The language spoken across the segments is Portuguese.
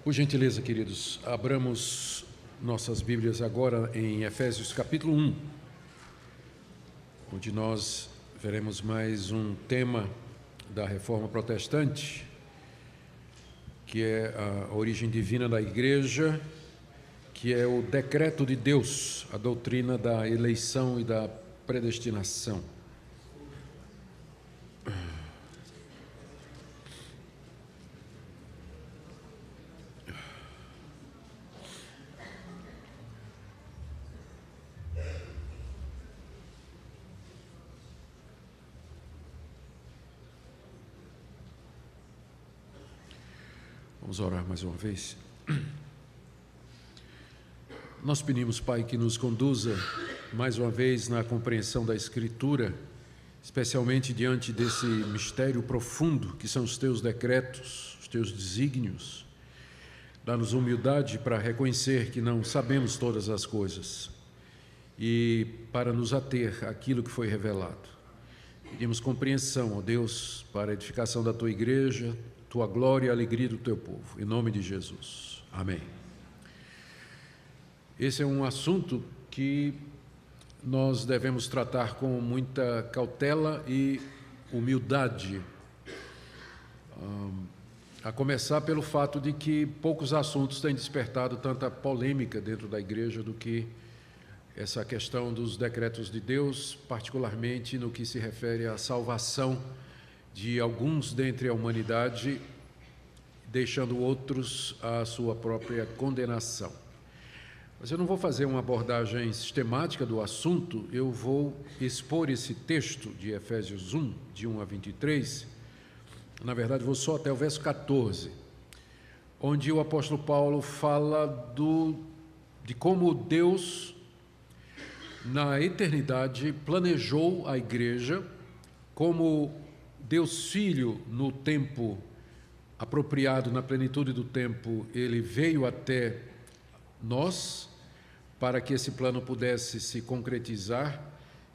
Por gentileza, queridos, abramos nossas Bíblias agora em Efésios capítulo 1, onde nós veremos mais um tema da Reforma Protestante, que é a origem divina da Igreja, que é o decreto de Deus, a doutrina da eleição e da predestinação. Vamos orar mais uma vez. Nós pedimos, Pai, que nos conduza mais uma vez na compreensão da Escritura, especialmente diante desse mistério profundo que são os Teus decretos, os Teus desígnios. Dá-nos humildade para reconhecer que não sabemos todas as coisas e para nos ater àquilo que foi revelado. Pedimos compreensão, ó Deus, para a edificação da Tua Igreja, Tua glória e a alegria do Teu povo. Em nome de Jesus. Amém. Esse é um assunto que nós devemos tratar com muita cautela e humildade. A começar pelo fato de que poucos assuntos têm despertado tanta polêmica dentro da igreja do que essa questão dos decretos de Deus, particularmente no que se refere à salvação de alguns dentre a humanidade, deixando outros à sua própria condenação. Mas eu não vou fazer uma abordagem sistemática do assunto, eu vou expor esse texto de Efésios 1, de 1 a 23, na verdade vou só até o verso 14, onde o apóstolo Paulo fala de como Deus, na eternidade, planejou a igreja, como Deus Filho, no tempo apropriado, na plenitude do tempo, ele veio até nós, para que esse plano pudesse se concretizar,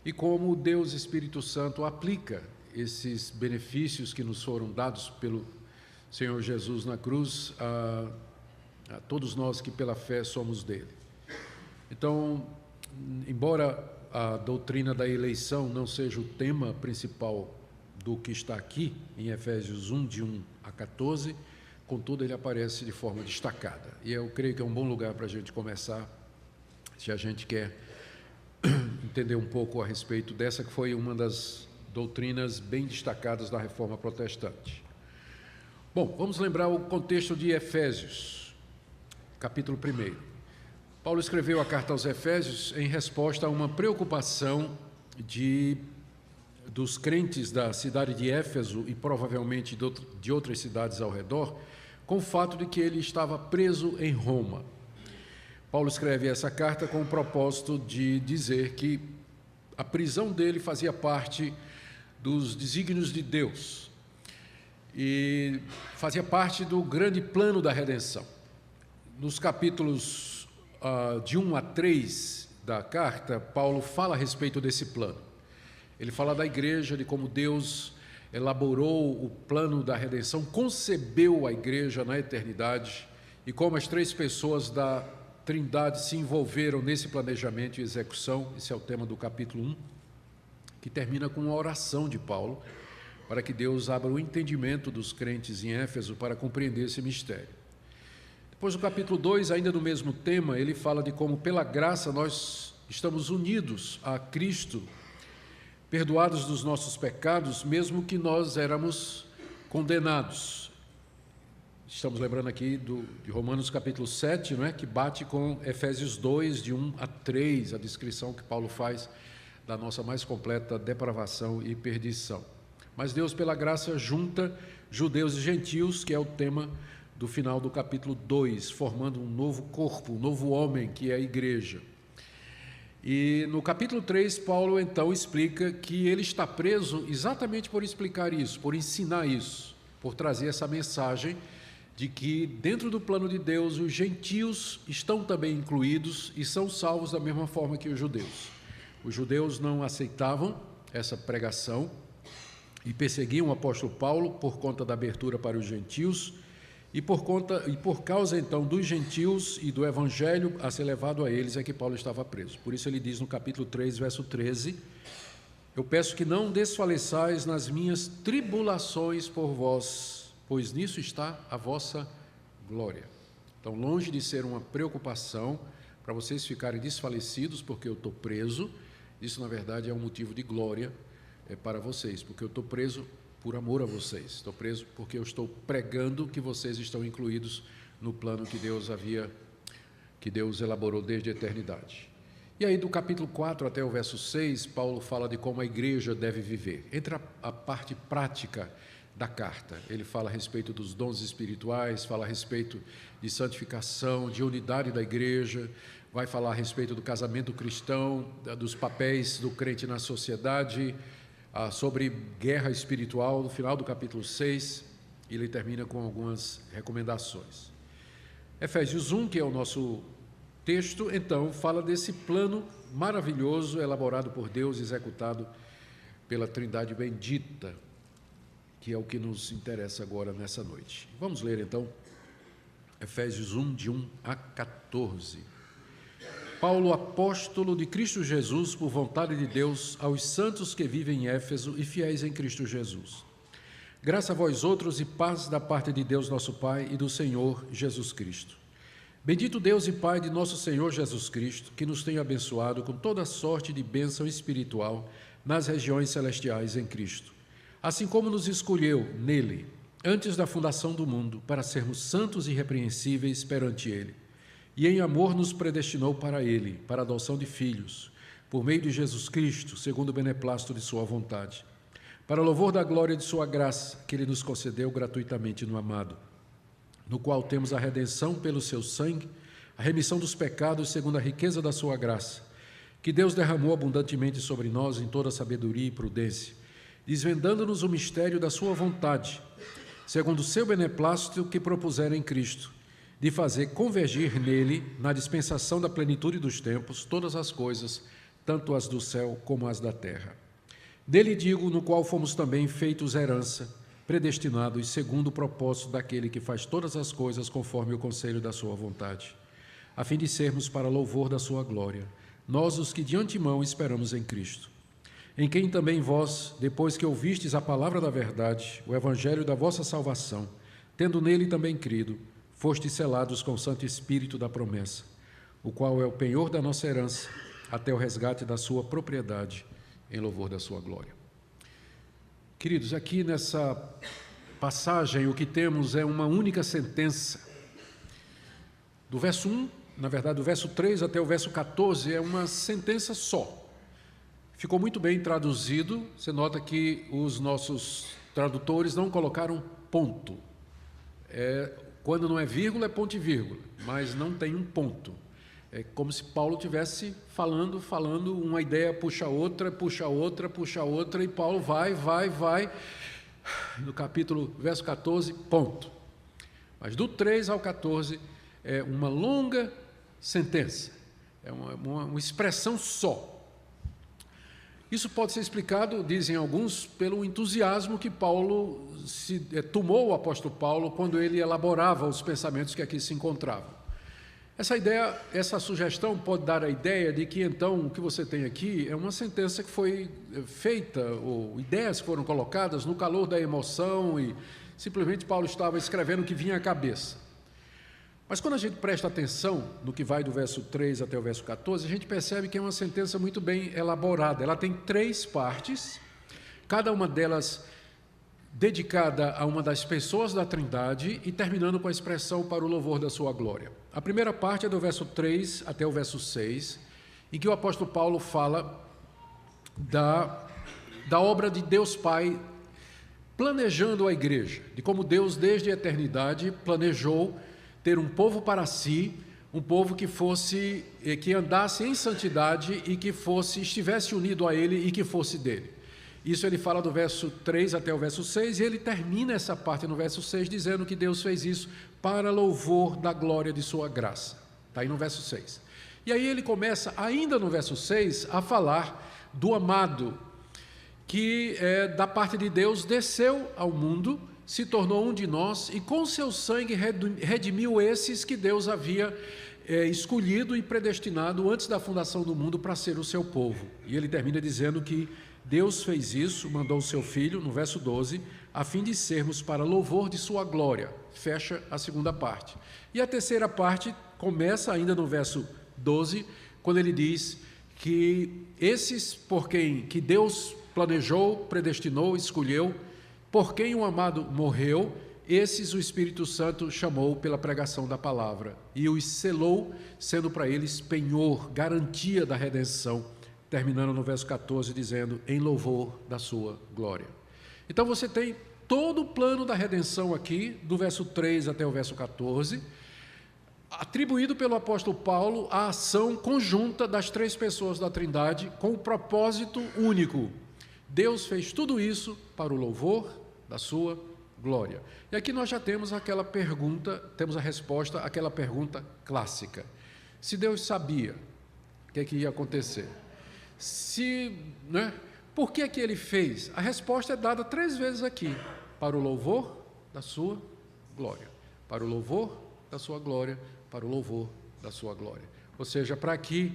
e como Deus Espírito Santo aplica esses benefícios que nos foram dados pelo Senhor Jesus na cruz a todos nós que pela fé somos dele. Então, embora a doutrina da eleição não seja o tema principal do que está aqui em Efésios 1, de 1 a 14, contudo ele aparece de forma destacada. E eu creio que é um bom lugar para a gente começar, se a gente quer entender um pouco a respeito dessa, que foi uma das doutrinas bem destacadas da Reforma Protestante. Bom, vamos lembrar o contexto de Efésios, capítulo 1. Paulo escreveu a carta aos Efésios em resposta a uma preocupação dos crentes da cidade de Éfeso e provavelmente de outras cidades ao redor, com o fato de que ele estava preso em Roma. Paulo escreve essa carta com o propósito de dizer que a prisão dele fazia parte dos desígnios de Deus e fazia parte do grande plano da redenção. Nos capítulos de 1 a 3 da carta, Paulo fala a respeito desse plano. Ele fala da igreja, de como Deus elaborou o plano da redenção, concebeu a igreja na eternidade e como as três pessoas da Trindade se envolveram nesse planejamento e execução. Esse é o tema do capítulo 1, que termina com uma oração de Paulo para que Deus abra o entendimento dos crentes em Éfeso para compreender esse mistério. Depois, no capítulo 2, ainda no mesmo tema, ele fala de como pela graça nós estamos unidos a Cristo, perdoados dos nossos pecados, mesmo que nós éramos condenados. Estamos lembrando aqui de Romanos capítulo 7, não é? Que bate com Efésios 2, de 1 a 3, a descrição que Paulo faz da nossa mais completa depravação e perdição. Mas Deus, pela graça, junta judeus e gentios, que é o tema do final do capítulo 2, formando um novo corpo, um novo homem, que é a igreja. E no capítulo 3, Paulo então explica que ele está preso exatamente por explicar isso, por ensinar isso, por trazer essa mensagem de que dentro do plano de Deus os gentios estão também incluídos e são salvos da mesma forma que os judeus. Os judeus não aceitavam essa pregação e perseguiam o apóstolo Paulo por conta da abertura para os gentios, E por causa, então, dos gentios e do evangelho a ser levado a eles, é que Paulo estava preso. Por isso ele diz no capítulo 3, verso 13, eu peço que não desfaleçais nas minhas tribulações por vós, pois nisso está a vossa glória. Então, longe de ser uma preocupação para vocês ficarem desfalecidos porque eu estou preso, isso, na verdade, é um motivo de glória para vocês, porque eu estou preso por amor a vocês. Estou preso porque eu estou pregando que vocês estão incluídos no plano que Deus elaborou desde a eternidade. E aí, do capítulo 4 até o verso 6, Paulo fala de como a igreja deve viver. Entra a parte prática da carta. Ele fala a respeito dos dons espirituais, fala a respeito de santificação, de unidade da igreja, vai falar a respeito do casamento cristão, dos papéis do crente na sociedade, sobre guerra espiritual. No final do capítulo 6, ele termina com algumas recomendações. Efésios 1, que é o nosso texto, então, fala desse plano maravilhoso elaborado por Deus, executado pela Trindade bendita, que é o que nos interessa agora nessa noite. Vamos ler, então, Efésios 1, de 1 a 14. Paulo, apóstolo de Cristo Jesus, por vontade de Deus, aos santos que vivem em Éfeso e fiéis em Cristo Jesus. Graça a vós outros e paz da parte de Deus nosso Pai e do Senhor Jesus Cristo. Bendito Deus e Pai de nosso Senhor Jesus Cristo, que nos tem abençoado com toda sorte de bênção espiritual nas regiões celestiais em Cristo, assim como nos escolheu nele, antes da fundação do mundo, para sermos santos e irrepreensíveis perante ele. E em amor nos predestinou para ele, para a adoção de filhos, por meio de Jesus Cristo, segundo o beneplácito de sua vontade, para o louvor da glória de sua graça, que ele nos concedeu gratuitamente no amado, no qual temos a redenção pelo seu sangue, a remissão dos pecados segundo a riqueza da sua graça, que Deus derramou abundantemente sobre nós em toda sabedoria e prudência, desvendando-nos o mistério da sua vontade, segundo o seu beneplácito que propusera em Cristo, de fazer convergir nele, na dispensação da plenitude dos tempos, todas as coisas, tanto as do céu como as da terra. Dele digo, no qual fomos também feitos herança, predestinados segundo o propósito daquele que faz todas as coisas conforme o conselho da sua vontade, a fim de sermos para louvor da sua glória, nós os que de antemão esperamos em Cristo, em quem também vós, depois que ouvistes a palavra da verdade, o evangelho da vossa salvação, tendo nele também crido, fostes selados com o Santo Espírito da promessa, o qual é o penhor da nossa herança, até o resgate da sua propriedade, em louvor da sua glória. Queridos, aqui nessa passagem o que temos é uma única sentença. Do verso 1, na verdade, do verso 3 até o verso 14, é uma sentença só. Ficou muito bem traduzido, você nota que os nossos tradutores não colocaram ponto. Quando não é vírgula, é ponto e vírgula, mas não tem um ponto. É como se Paulo estivesse falando, uma ideia puxa outra, e Paulo vai. No capítulo, verso 14, ponto. Mas do 3 ao 14 é uma longa sentença, é uma expressão só. Isso pode ser explicado, dizem alguns, pelo entusiasmo que Paulo tomou o apóstolo Paulo quando ele elaborava os pensamentos que aqui se encontravam. Essa sugestão pode dar a ideia de que então o que você tem aqui é uma sentença que foi feita, ou ideias que foram colocadas no calor da emoção e simplesmente Paulo estava escrevendo o que vinha à cabeça. Mas quando a gente presta atenção no que vai do verso 3 até o verso 14, a gente percebe que é uma sentença muito bem elaborada. Ela tem 3 partes, cada uma delas dedicada a uma das pessoas da Trindade e terminando com a expressão para o louvor da sua glória. A primeira parte é do verso 3 até o verso 6, em que o apóstolo Paulo fala da obra de Deus Pai planejando a igreja, de como Deus desde a eternidade planejou ter um povo para si, um povo que andasse em santidade e que estivesse unido a ele e que fosse dele. Isso ele fala do verso 3 até o verso 6, e ele termina essa parte no verso 6 dizendo que Deus fez isso para louvor da glória de sua graça. Está aí no verso 6. E aí ele começa, ainda no verso 6, a falar do amado, que da parte de Deus desceu ao mundo, se tornou um de nós e com seu sangue redimiu esses que Deus havia escolhido e predestinado antes da fundação do mundo para ser o seu povo. E ele termina dizendo que Deus fez isso, mandou o seu Filho, no verso 12, a fim de sermos para louvor de sua glória. Fecha a segunda parte. E a terceira parte começa ainda no verso 12, quando ele diz que esses por quem que Deus planejou, predestinou, escolheu, por quem o amado morreu, esses o Espírito Santo chamou pela pregação da palavra e os selou, sendo para eles penhor, garantia da redenção, terminando no verso 14 dizendo, em louvor da sua glória. Então você tem todo o plano da redenção aqui, do verso 3 até o verso 14, atribuído pelo apóstolo Paulo à ação conjunta das três pessoas da Trindade, com o propósito único. Deus fez tudo isso para o louvor da sua glória. E aqui nós já temos aquela pergunta, temos a resposta àquela pergunta clássica. Se Deus sabia o que ia acontecer, por que Ele fez? A resposta é dada 3 vezes aqui, para o louvor da sua glória, para o louvor da sua glória, para o louvor da sua glória. Ou seja, para que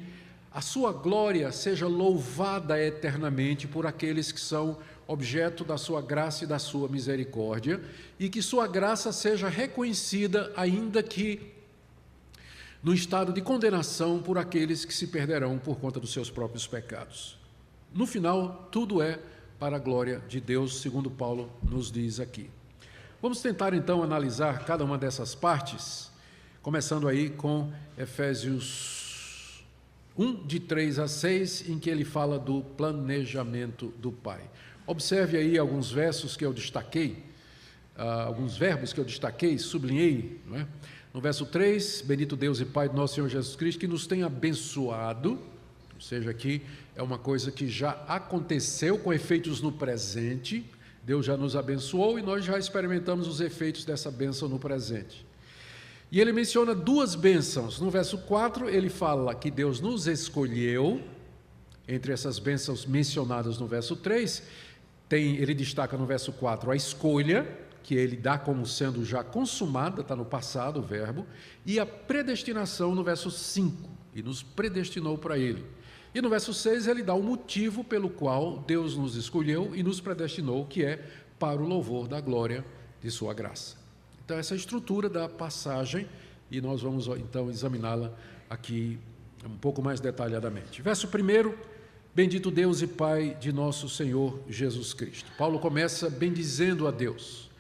a sua glória seja louvada eternamente por aqueles que são objeto da sua graça e da sua misericórdia, e que sua graça seja reconhecida, ainda que no estado de condenação por aqueles que se perderão por conta dos seus próprios pecados. No final, tudo é para a glória de Deus, segundo Paulo nos diz aqui. Vamos tentar então analisar cada uma dessas partes, começando aí com Efésios 1, de 3 a 6, em que ele fala do planejamento do Pai. Observe aí alguns versos que eu destaquei, alguns verbos que eu destaquei, sublinhei, não é? No verso 3, bendito Deus e Pai do nosso Senhor Jesus Cristo, que nos tem abençoado, ou seja, aqui é uma coisa que já aconteceu com efeitos no presente, Deus já nos abençoou e nós já experimentamos os efeitos dessa bênção no presente. E ele menciona 2 bênçãos. No verso 4, ele fala que Deus nos escolheu, entre essas bênçãos mencionadas no verso 3, ele destaca no verso 4 a escolha, que ele dá como sendo já consumada, está no passado o verbo, e a predestinação no verso 5, e nos predestinou para ele. E no verso 6 ele dá o motivo pelo qual Deus nos escolheu e nos predestinou, que é para o louvor da glória de sua graça. Então essa é a estrutura da passagem, e nós vamos então examiná-la aqui um pouco mais detalhadamente. Verso 1, bendito Deus e Pai de nosso Senhor Jesus Cristo. Paulo começa bendizendo a Deus.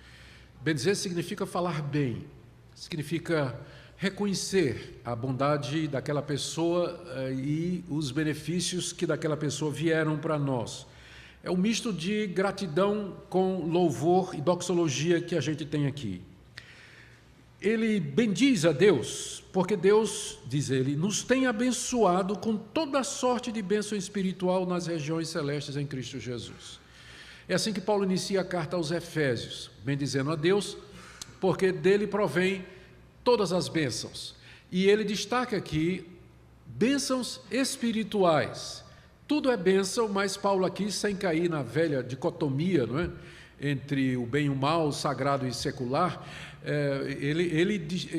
Bendizer significa falar bem, significa reconhecer a bondade daquela pessoa e os benefícios que daquela pessoa vieram para nós. É um misto de gratidão com louvor e doxologia que a gente tem aqui. Ele bendiz a Deus, porque Deus, diz ele, nos tem abençoado com toda sorte de bênção espiritual nas regiões celestes em Cristo Jesus. É assim que Paulo inicia a carta aos Efésios, bendizendo a Deus, porque dele provém todas as bênçãos. E ele destaca aqui bênçãos espirituais. Tudo é bênção, mas Paulo aqui, sem cair na velha dicotomia, não é? Entre o bem e o mal, o sagrado e secular,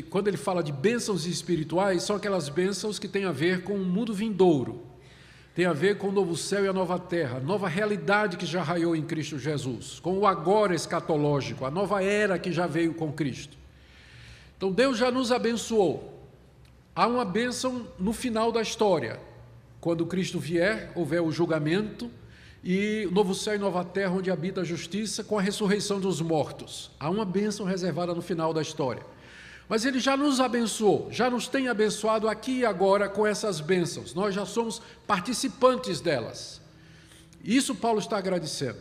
quando ele fala de bênçãos espirituais, são aquelas bênçãos que têm a ver com o mundo vindouro, tem a ver com o novo céu e a nova terra, a nova realidade que já raiou em Cristo Jesus, com o agora escatológico, a nova era que já veio com Cristo. Então Deus já nos abençoou. Há uma bênção no final da história, quando Cristo vier, houver o julgamento e o novo céu e nova terra onde habita a justiça, com a ressurreição dos mortos. Há uma bênção reservada no final da história. Mas Ele já nos abençoou, já nos tem abençoado aqui e agora com essas bênçãos. Nós já somos participantes delas. Isso Paulo está agradecendo.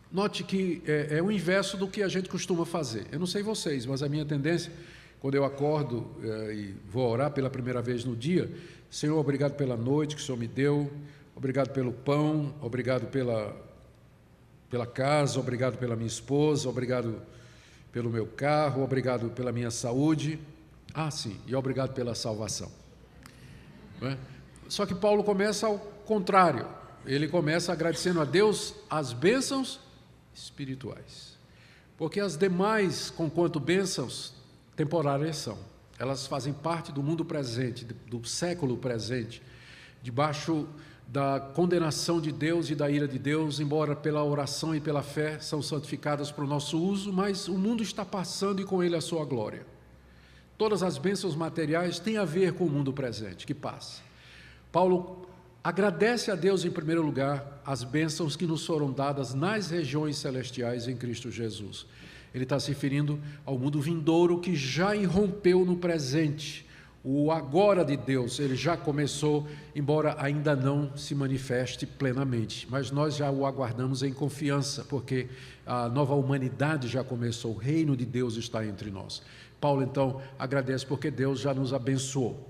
Note que é o inverso do que a gente costuma fazer. Eu não sei vocês, mas a minha tendência, quando eu acordo e vou orar pela primeira vez no dia, Senhor, obrigado pela noite que o Senhor me deu, obrigado pelo pão, obrigado pela casa, obrigado pela minha esposa, obrigado pelo meu carro, obrigado pela minha saúde, sim, e obrigado pela salvação. Não é? Só que Paulo começa ao contrário, ele começa agradecendo a Deus as bênçãos espirituais. porque as demais, conquanto bênçãos, temporárias são. Elas fazem parte do mundo presente, do século presente, debaixo da condenação de Deus e da ira de Deus, embora pela oração e pela fé são santificadas para o nosso uso, mas o mundo está passando e com ele a sua glória. Todas as bênçãos materiais têm a ver com o mundo presente, que passa. Paulo agradece a Deus, em primeiro lugar, as bênçãos que nos foram dadas nas regiões celestiais em Cristo Jesus. Ele está se referindo ao mundo vindouro que já irrompeu no presente. O agora de Deus, ele já começou, embora ainda não se manifeste plenamente. Mas nós já o aguardamos em confiança, porque a nova humanidade já começou, o reino de Deus está entre nós. Paulo, então, agradece porque Deus já nos abençoou.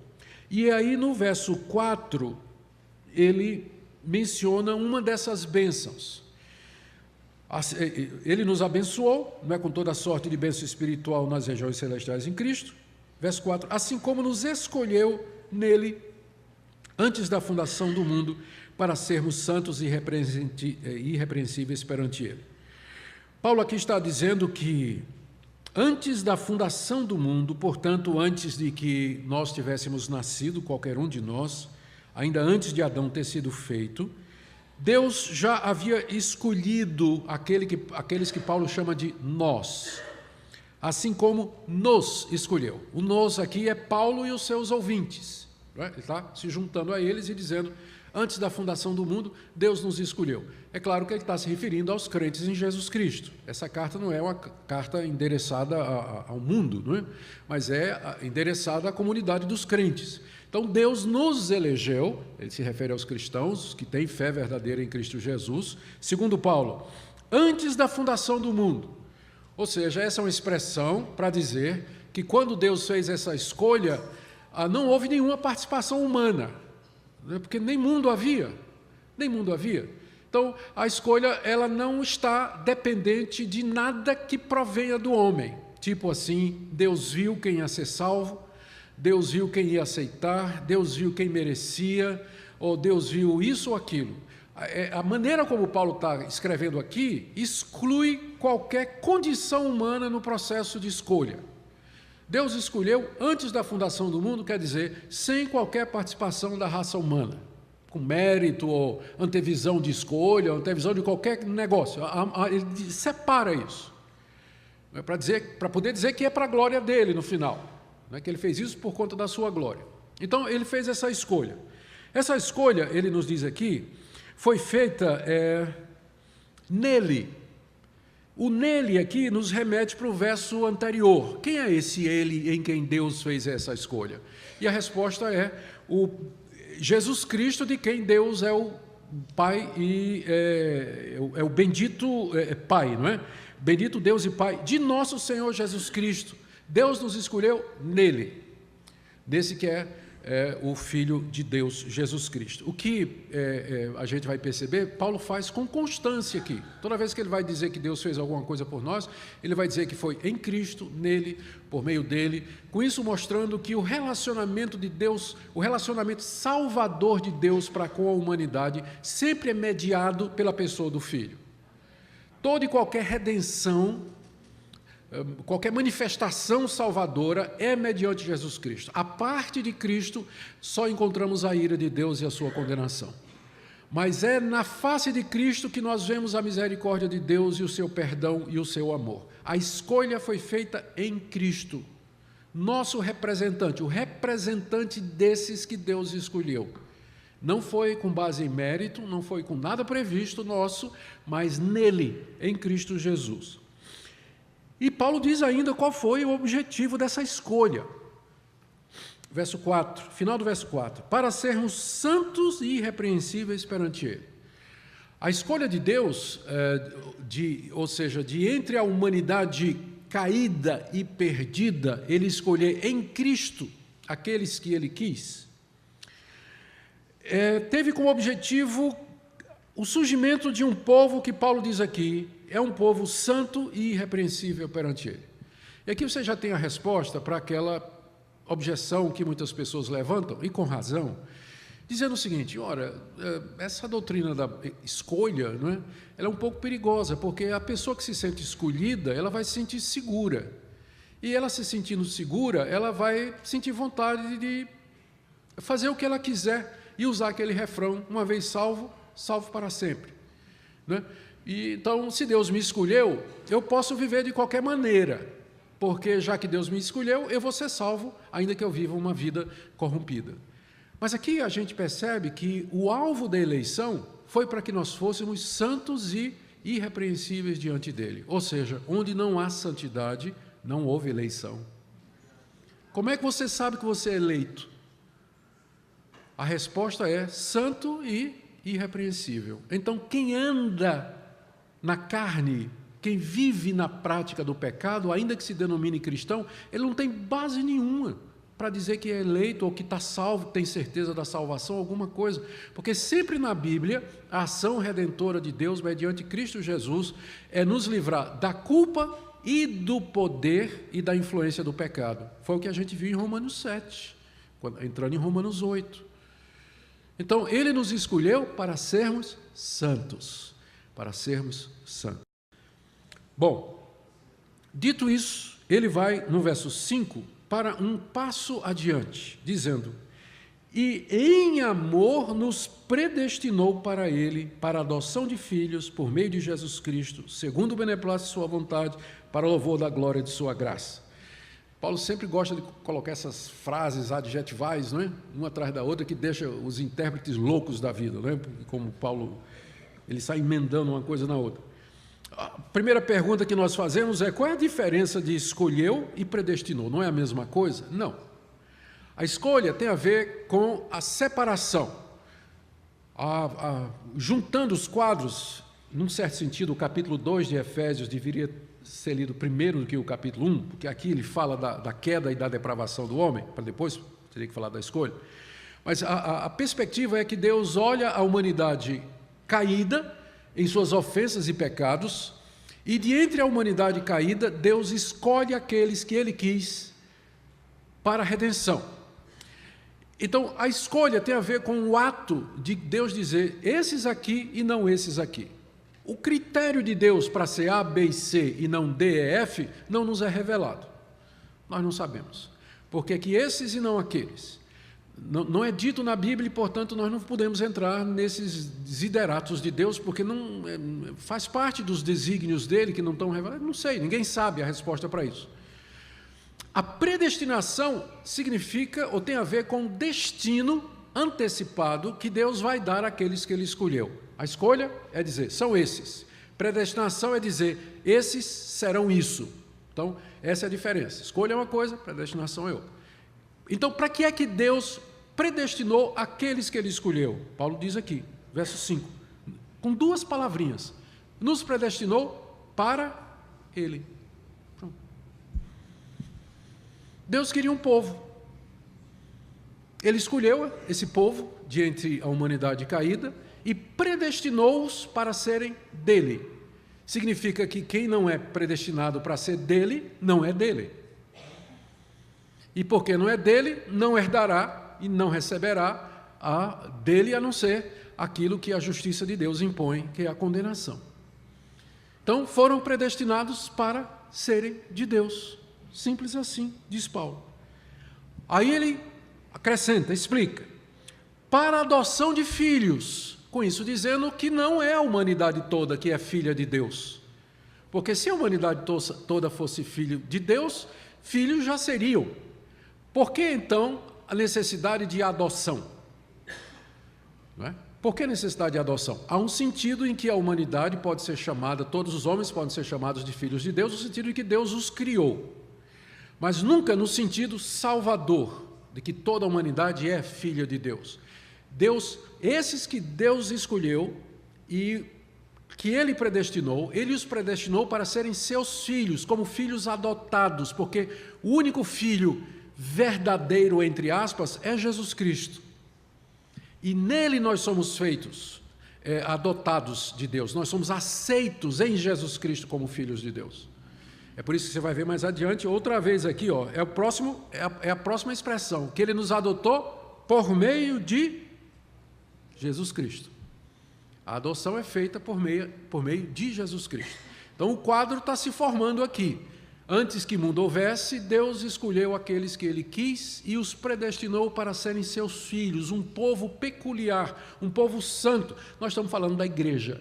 E aí, no verso 4, ele menciona uma dessas bênçãos. Ele nos abençoou, não é, com toda a sorte de bênção espiritual nas regiões celestiais em Cristo. Verso 4, assim como nos escolheu nele, antes da fundação do mundo, para sermos santos e irrepreensíveis perante ele. Paulo aqui está dizendo que, antes da fundação do mundo, portanto, antes de que nós tivéssemos nascido, qualquer um de nós, ainda antes de Adão ter sido feito, Deus já havia escolhido aqueles que Paulo chama de nós, assim como nos escolheu. O nos aqui é Paulo e os seus ouvintes. Ele está se juntando a eles e dizendo, antes da fundação do mundo, Deus nos escolheu. É claro que ele está se referindo aos crentes em Jesus Cristo. Essa carta não é uma carta endereçada ao mundo, não é? Mas é endereçada à comunidade dos crentes. Então, Deus nos elegeu, ele se refere aos cristãos que têm fé verdadeira em Cristo Jesus, segundo Paulo, antes da fundação do mundo. Ou seja, essa é uma expressão para dizer que quando Deus fez essa escolha, não houve nenhuma participação humana, porque nem mundo havia. Então, a escolha ela não está dependente de nada que provenha do homem. Tipo assim, Deus viu quem ia ser salvo, Deus viu quem ia aceitar, Deus viu quem merecia, ou Deus viu isso ou aquilo. A maneira como Paulo está escrevendo aqui exclui qualquer condição humana no processo de escolha. Deus escolheu antes da fundação do mundo, quer dizer, sem qualquer participação da raça humana, com mérito ou antevisão de escolha, antevisão de qualquer negócio. Ele separa isso, para poder dizer que é para a glória dele no final, que ele fez isso por conta da sua glória. Então, ele fez essa escolha. Essa escolha, ele nos diz aqui, foi feita nele. O nele aqui nos remete para o verso anterior. Quem é esse ele em quem Deus fez essa escolha? E a resposta é o Jesus Cristo, de quem Deus é o Pai e é o bendito Pai, não é? Bendito Deus e Pai de nosso Senhor Jesus Cristo. Deus nos escolheu nele, desse que é o Filho de Deus, Jesus Cristo. O que a gente vai perceber, Paulo faz com constância aqui. Toda vez que ele vai dizer que Deus fez alguma coisa por nós, ele vai dizer que foi em Cristo, nele, por meio dele, com isso mostrando que o relacionamento de Deus, o relacionamento salvador de Deus para com a humanidade, sempre é mediado pela pessoa do Filho. Toda e qualquer redenção, qualquer manifestação salvadora é mediante Jesus Cristo. A parte de Cristo, só encontramos a ira de Deus e a sua condenação. Mas é na face de Cristo que nós vemos a misericórdia de Deus e o seu perdão e o seu amor. A escolha foi feita em Cristo, nosso representante, o representante desses que Deus escolheu. Não foi com base em mérito, não foi com nada previsto nosso, mas nele, em Cristo Jesus. E Paulo diz ainda qual foi o objetivo dessa escolha. Verso 4, final do verso 4. Para sermos santos e irrepreensíveis perante ele. A escolha de Deus, ou seja, de entre a humanidade caída e perdida, ele escolher em Cristo aqueles que ele quis, teve como objetivo o surgimento de um povo que Paulo diz aqui, é um povo santo e irrepreensível perante ele. E aqui você já tem a resposta para aquela objeção que muitas pessoas levantam, e com razão, dizendo o seguinte: ora, essa doutrina da escolha, não é? Ela é um pouco perigosa, porque a pessoa que se sente escolhida, ela vai se sentir segura. E ela se sentindo segura, ela vai sentir vontade de fazer o que ela quiser e usar aquele refrão: uma vez salvo, salvo para sempre. Né? E, então, se Deus me escolheu, eu posso viver de qualquer maneira, porque já que Deus me escolheu, eu vou ser salvo, ainda que eu viva uma vida corrompida. Mas aqui a gente percebe que o alvo da eleição foi para que nós fôssemos santos e irrepreensíveis diante dele. Ou seja, onde não há santidade, não houve eleição. Como é que você sabe que você é eleito? A resposta é santo e irrepreensível. Então, quem anda na carne, quem vive na prática do pecado, ainda que se denomine cristão, ele não tem base nenhuma para dizer que é eleito ou que está salvo, que tem certeza da salvação, alguma coisa. Porque sempre na Bíblia, a ação redentora de Deus, mediante Cristo Jesus, é nos livrar da culpa e do poder e da influência do pecado. Foi o que a gente viu em Romanos 7, entrando em Romanos 8. Então, ele nos escolheu para sermos santos. Para sermos santos. Bom, dito isso, ele vai, no verso 5, para um passo adiante, dizendo: e em amor nos predestinou para ele, para a adoção de filhos, por meio de Jesus Cristo, segundo o beneplácito de sua vontade, para o louvor da glória de sua graça. Paulo sempre gosta de colocar essas frases adjetivais, não é? Uma atrás da outra, que deixa os intérpretes loucos da vida, não é? Como Paulo, ele sai emendando uma coisa na outra. A primeira pergunta que nós fazemos é: qual é a diferença de escolheu e predestinou? Não é a mesma coisa? Não. A escolha tem a ver com a separação. Juntando os quadros, num certo sentido, o capítulo 2 de Efésios deveria ser lido primeiro do que o capítulo 1, porque aqui ele fala da queda e da depravação do homem, para depois teria que falar da escolha. Mas a perspectiva é que Deus olha a humanidade caída em suas ofensas e pecados, e de entre a humanidade caída, Deus escolhe aqueles que Ele quis para a redenção. Então, a escolha tem a ver com o ato de Deus dizer: esses aqui e não esses aqui. O critério de Deus para ser A, B e C e não D e F não nos é revelado. Nós não sabemos. Por que que esses e não aqueles? Não é dito na Bíblia e, portanto, nós não podemos entrar nesses desideratos de Deus, porque não faz parte dos desígnios dele que não estão revelados. Não sei, ninguém sabe a resposta para isso. A predestinação significa ou tem a ver com o destino antecipado que Deus vai dar àqueles que Ele escolheu. A escolha é dizer: são esses. Predestinação é dizer: esses serão isso. Então, essa é a diferença. Escolha é uma coisa, predestinação é outra. Então, para que é que Deus predestinou aqueles que Ele escolheu? Paulo diz aqui, verso 5, com duas palavrinhas: nos predestinou para Ele. Pronto. Deus queria um povo. Ele escolheu esse povo de entre a humanidade caída e predestinou-os para serem dele. Significa que quem não é predestinado para ser dele, não é dele. E porque não é dele, não herdará e não receberá dele, a não ser aquilo que a justiça de Deus impõe, que é a condenação. Então, foram predestinados para serem de Deus. Simples assim, diz Paulo. Aí ele acrescenta, explica: para a adoção de filhos, com isso dizendo que não é a humanidade toda que é filha de Deus. Porque se a humanidade toda fosse filho de Deus, filhos já seriam. Por que então a necessidade de adoção? Não é? Por que a necessidade de adoção? Há um sentido em que a humanidade pode ser chamada, todos os homens podem ser chamados de filhos de Deus, no sentido em que Deus os criou. Mas nunca no sentido salvador, de que toda a humanidade é filha de Deus. Esses que Deus escolheu e que Ele predestinou, Ele os predestinou para serem seus filhos, como filhos adotados, porque o único filho verdadeiro, entre aspas, é Jesus Cristo. E nele nós somos feitos, adotados de Deus, nós somos aceitos em Jesus Cristo como filhos de Deus. É por isso que você vai ver mais adiante, outra vez aqui, é a próxima expressão, que Ele nos adotou por meio de Jesus Cristo. A adoção é feita por meio de Jesus Cristo. Então o quadro está se formando aqui. Antes que o mundo houvesse, Deus escolheu aqueles que Ele quis e os predestinou para serem seus filhos, um povo peculiar, um povo santo. Nós estamos falando da igreja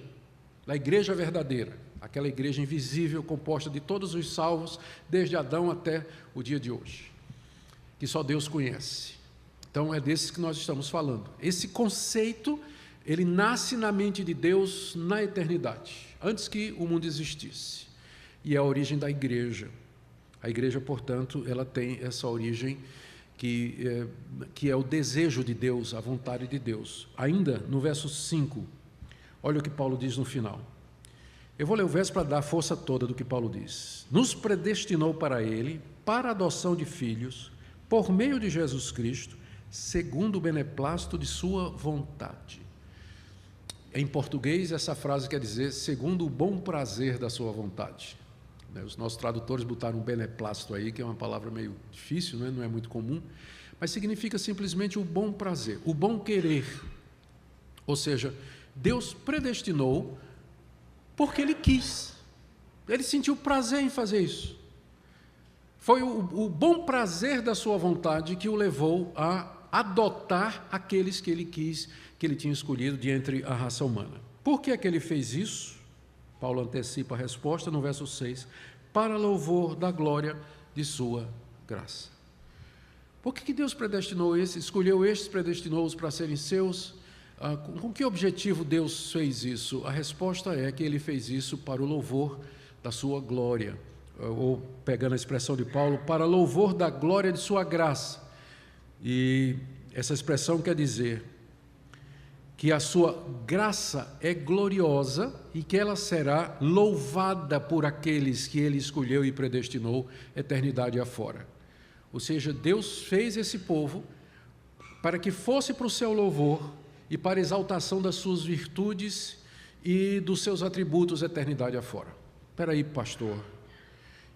verdadeira, aquela igreja invisível, composta de todos os salvos, desde Adão até o dia de hoje, que só Deus conhece. Então é desses que nós estamos falando. Esse conceito, ele nasce na mente de Deus na eternidade, antes que o mundo existisse. E é a origem da igreja. A igreja, portanto, ela tem essa origem que é o desejo de Deus, a vontade de Deus. Ainda no verso 5, olha o que Paulo diz no final. Eu vou ler o verso para dar a força toda do que Paulo diz. Nos predestinou para Ele, para a adoção de filhos, por meio de Jesus Cristo, segundo o beneplácito de sua vontade. Em português, essa frase quer dizer, segundo o bom prazer da sua vontade. Os nossos tradutores botaram um beneplácito aí, que é uma palavra meio difícil, não é muito comum, mas significa simplesmente o bom prazer, o bom querer. Ou seja, Deus predestinou porque Ele quis. Ele sentiu prazer em fazer isso. Foi o bom prazer da sua vontade que o levou a adotar aqueles que Ele quis, que Ele tinha escolhido de entre a raça humana. Por que é que Ele fez isso? Paulo antecipa a resposta no verso 6, para louvor da glória de sua graça. Por que Deus predestinou escolheu estes, predestinou-os para serem seus? Com que objetivo Deus fez isso? A resposta é que Ele fez isso para o louvor da sua glória, ou pegando a expressão de Paulo, para louvor da glória de sua graça. E essa expressão quer dizer que a sua graça é gloriosa e que ela será louvada por aqueles que Ele escolheu e predestinou eternidade afora. Ou seja, Deus fez esse povo para que fosse para o seu louvor e para a exaltação das suas virtudes e dos seus atributos eternidade afora. Espera aí, pastor,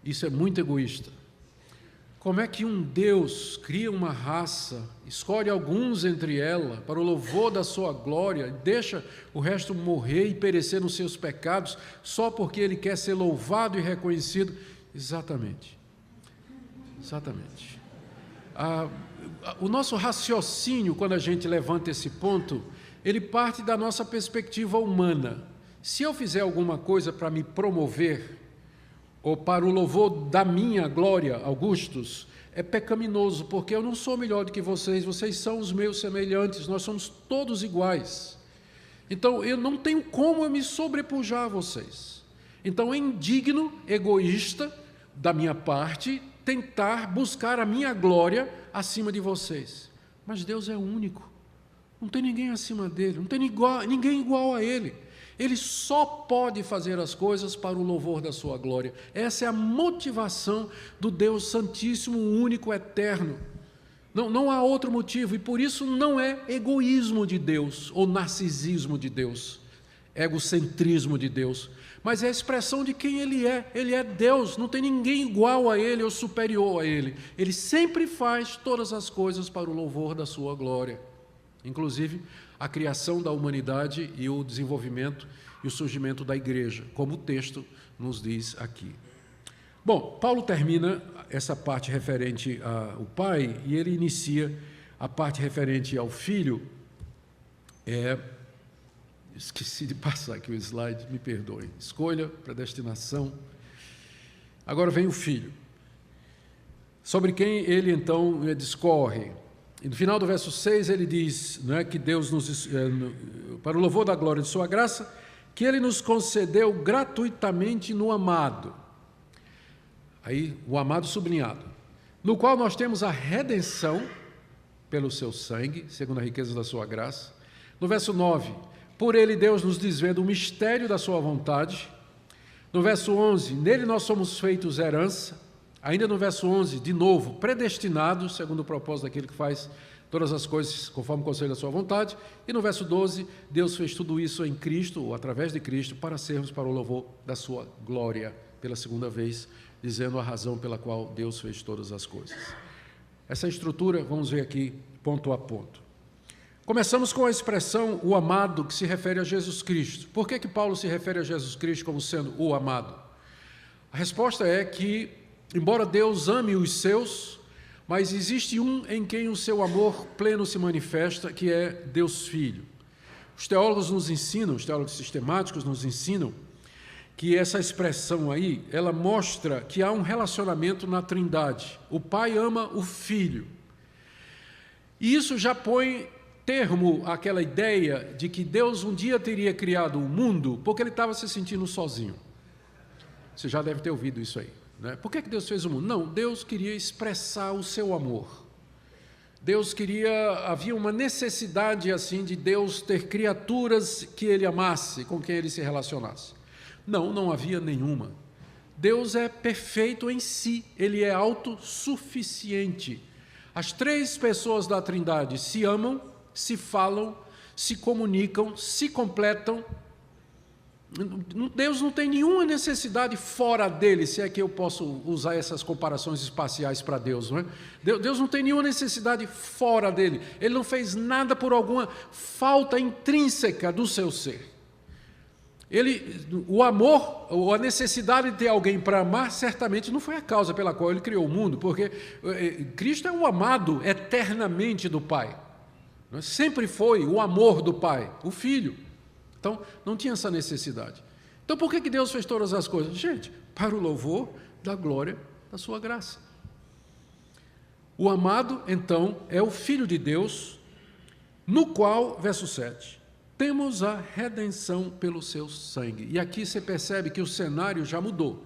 isso é muito egoísta. Como é que um Deus cria uma raça, escolhe alguns entre ela para o louvor da sua glória, deixa o resto morrer e perecer nos seus pecados, só porque Ele quer ser louvado e reconhecido? Exatamente. O nosso raciocínio, quando a gente levanta esse ponto, ele parte da nossa perspectiva humana. Se eu fizer alguma coisa para me promover, ou para o louvor da minha glória, Augustus, é pecaminoso, porque eu não sou melhor do que vocês são os meus semelhantes, nós somos todos iguais. Então, eu não tenho como eu me sobrepujar a vocês. Então, é indigno, egoísta, da minha parte, tentar buscar a minha glória acima de vocês. Mas Deus é único, não tem ninguém acima dele, não tem ninguém igual a Ele. Ele só pode fazer as coisas para o louvor da sua glória. Essa é a motivação do Deus Santíssimo, único, eterno. Não há outro motivo, e por isso não é egoísmo de Deus, ou narcisismo de Deus, egocentrismo de Deus, mas é a expressão de quem Ele é Deus, não tem ninguém igual a Ele ou superior a Ele. Ele sempre faz todas as coisas para o louvor da sua glória, inclusive a criação da humanidade e o desenvolvimento e o surgimento da igreja, como o texto nos diz aqui. Bom, Paulo termina essa parte referente ao Pai e ele inicia a parte referente ao Filho. Esqueci de passar aqui o slide, me perdoem. Escolha, predestinação. Agora vem o Filho, sobre quem ele então discorre. E no final do verso 6 ele diz, que Deus para o louvor da glória de sua graça, que Ele nos concedeu gratuitamente no amado. Aí o amado sublinhado, no qual nós temos a redenção pelo seu sangue, segundo a riqueza da sua graça. No verso 9, por Ele Deus nos desvenda o mistério da sua vontade. No verso 11, nele nós somos feitos herança. Ainda no verso 11, de novo, predestinados, segundo o propósito daquele que faz todas as coisas conforme o conselho da sua vontade. E no verso 12, Deus fez tudo isso em Cristo, ou através de Cristo, para sermos para o louvor da sua glória, pela segunda vez, dizendo a razão pela qual Deus fez todas as coisas. Essa estrutura, vamos ver aqui, ponto a ponto. Começamos com a expressão o amado, que se refere a Jesus Cristo. Por que Paulo se refere a Jesus Cristo como sendo o amado? A resposta é que, embora Deus ame os seus, mas existe um em quem o seu amor pleno se manifesta, que é Deus Filho. Os teólogos nos ensinam, os teólogos sistemáticos nos ensinam, que essa expressão aí, ela mostra que há um relacionamento na Trindade. O Pai ama o Filho. E isso já põe termo àquela ideia de que Deus um dia teria criado o mundo porque ele estava se sentindo sozinho. Você já deve ter ouvido isso aí, né? Por que Deus fez o mundo? Não, Deus queria expressar o seu amor. Havia uma necessidade assim de Deus ter criaturas que ele amasse, com quem ele se relacionasse. Não havia nenhuma. Deus é perfeito em si, ele é autossuficiente. As três pessoas da Trindade se amam, se falam, se comunicam, se completam. Deus não tem nenhuma necessidade fora dele, se é que eu posso usar essas comparações espaciais para Deus, não é? Deus não tem nenhuma necessidade fora dele. Ele não fez nada por alguma falta intrínseca do seu ser. O amor, ou a necessidade de ter alguém para amar, certamente não foi a causa pela qual ele criou o mundo, porque Cristo é o amado eternamente do Pai. Sempre foi o amor do Pai, o Filho. Então, não tinha essa necessidade. Então, por que Deus fez todas as coisas? Gente, para o louvor da glória da sua graça. O amado, então, é o Filho de Deus, no qual, verso 7, temos a redenção pelo seu sangue. E aqui você percebe que o cenário já mudou.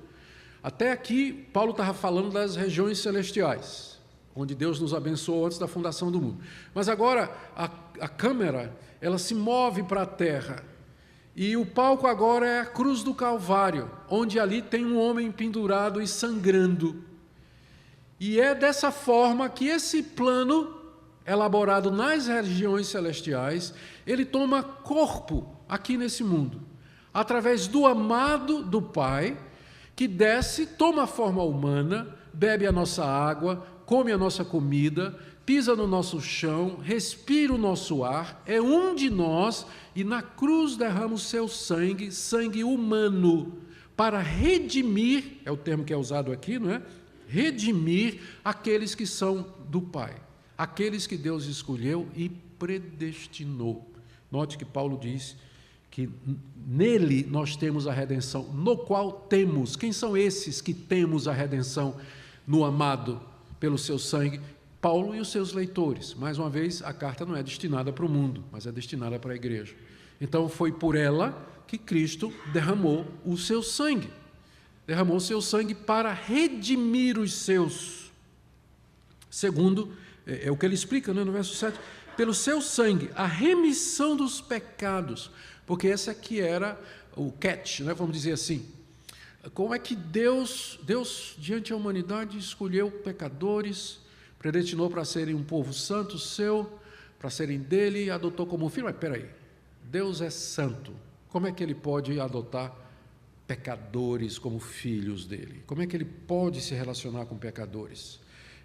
Até aqui, Paulo estava falando das regiões celestiais, onde Deus nos abençoou antes da fundação do mundo. Mas agora, a câmera, ela se move para a terra. E o palco agora é a cruz do Calvário, onde ali tem um homem pendurado e sangrando. E é dessa forma que esse plano, elaborado nas regiões celestiais, ele toma corpo aqui nesse mundo, através do amado do Pai, que desce, toma a forma humana, bebe a nossa água, come a nossa comida, pisa no nosso chão, respira o nosso ar, é um de nós e na cruz derrama o seu sangue, sangue humano, para redimir, é o termo que é usado aqui, não é? Redimir aqueles que são do Pai, aqueles que Deus escolheu e predestinou. Note que Paulo diz que nele nós temos a redenção, no qual temos. Quem são esses que temos a redenção no amado pelo seu sangue? Paulo e os seus leitores. Mais uma vez, a carta não é destinada para o mundo, mas é destinada para a igreja. Então, foi por ela que Cristo derramou o seu sangue. Derramou o seu sangue para redimir os seus. Segundo, é o que ele explica, né, no verso 7, pelo seu sangue, a remissão dos pecados. Porque esse aqui era o catch, né, vamos dizer assim. Como é que Deus, diante da humanidade, escolheu pecadores, predestinou para serem um povo santo seu, para serem dele, e adotou como filho. Mas espera aí, Deus é santo, como é que ele pode adotar pecadores como filhos dele? Como é que ele pode se relacionar com pecadores?